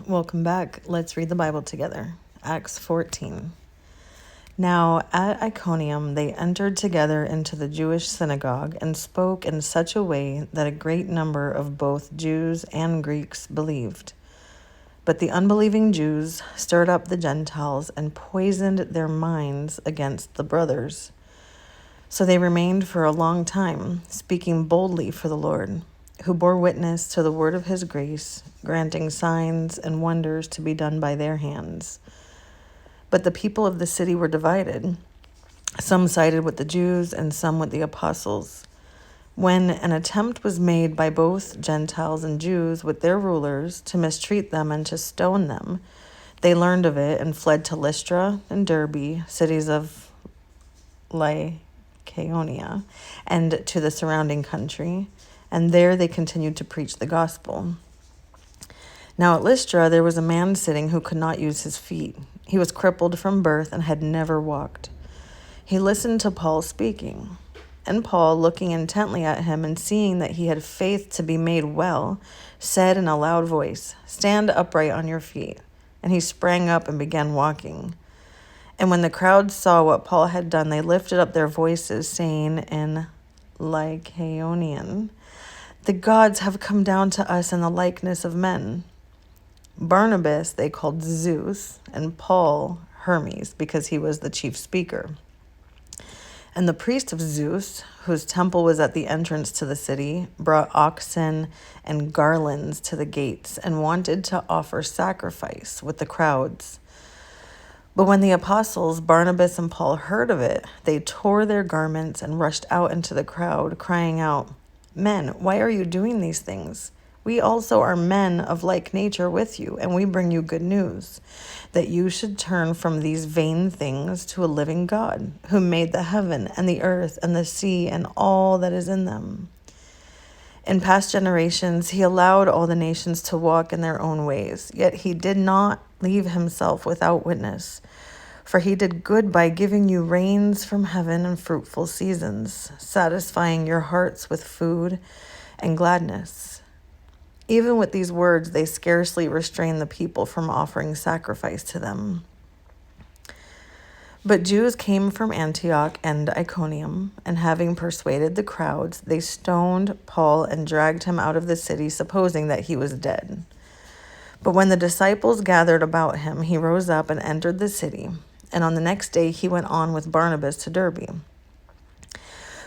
Welcome back. Let's read the Bible together. Acts 14. Now at Iconium they entered together into the Jewish synagogue and spoke in such a way that a great number of both Jews and Greeks believed. But the unbelieving Jews stirred up the Gentiles and poisoned their minds against the brothers. So they remained for a long time, speaking boldly for the Lord, who bore witness to the word of his grace, granting signs and wonders to be done by their hands. But the people of the city were divided. Some sided with the Jews and some with the apostles. When an attempt was made by both Gentiles and Jews with their rulers to mistreat them and to stone them, they learned of it and fled to Lystra and Derbe, cities of Lycaonia, and to the surrounding country, and there they continued to preach the gospel. Now at Lystra there was a man sitting who could not use his feet. He was crippled from birth and had never walked. He listened to Paul speaking, and Paul, looking intently at him and seeing that he had faith to be made well, said in a loud voice, "Stand upright on your feet." And he sprang up and began walking. And when the crowd saw what Paul had done, they lifted up their voices, saying in Lycaonian, "The gods have come down to us in the likeness of men." Barnabas they called Zeus, and Paul Hermes, because he was the chief speaker. And the priest of Zeus, whose temple was at the entrance to the city, brought oxen and garlands to the gates and wanted to offer sacrifice with the crowds. But when the apostles, Barnabas and Paul, heard of it, they tore their garments and rushed out into the crowd, crying out, "Men, why are you doing these things? We also are men of like nature with you, and we bring you good news, that you should turn from these vain things to a living God, who made the heaven and the earth and the sea and all that is in them. In past generations, he allowed all the nations to walk in their own ways, yet he did not leave himself without witness. For he did good by giving you rains from heaven and fruitful seasons, satisfying your hearts with food and gladness." Even with these words, they scarcely restrained the people from offering sacrifice to them. But Jews came from Antioch and Iconium, and having persuaded the crowds, they stoned Paul and dragged him out of the city, supposing that he was dead. But when the disciples gathered about him, he rose up and entered the city, and on the next day he went on with Barnabas to Derbe.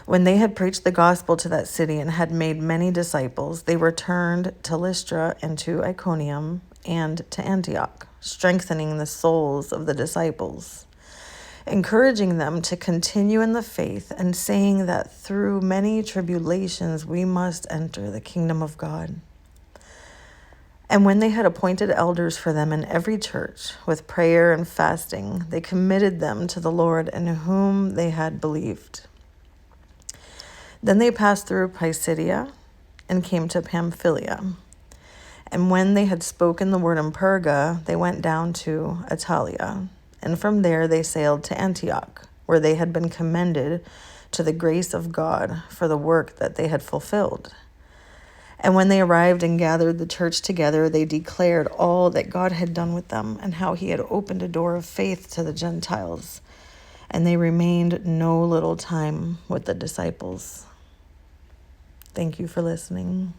When they had preached the gospel to that city and had made many disciples, they returned to Lystra and to Iconium and to Antioch, strengthening the souls of the disciples, encouraging them to continue in the faith, and saying that through many tribulations we must enter the kingdom of God. And when they had appointed elders for them in every church, with prayer and fasting, they committed them to the Lord in whom they had believed. Then they passed through Pisidia and came to Pamphylia. And when they had spoken the word in Perga, they went down to Attalia. And from there they sailed to Antioch, where they had been commended to the grace of God for the work that they had fulfilled. And when they arrived and gathered the church together, they declared all that God had done with them and how he had opened a door of faith to the Gentiles. And they remained no little time with the disciples. Thank you for listening.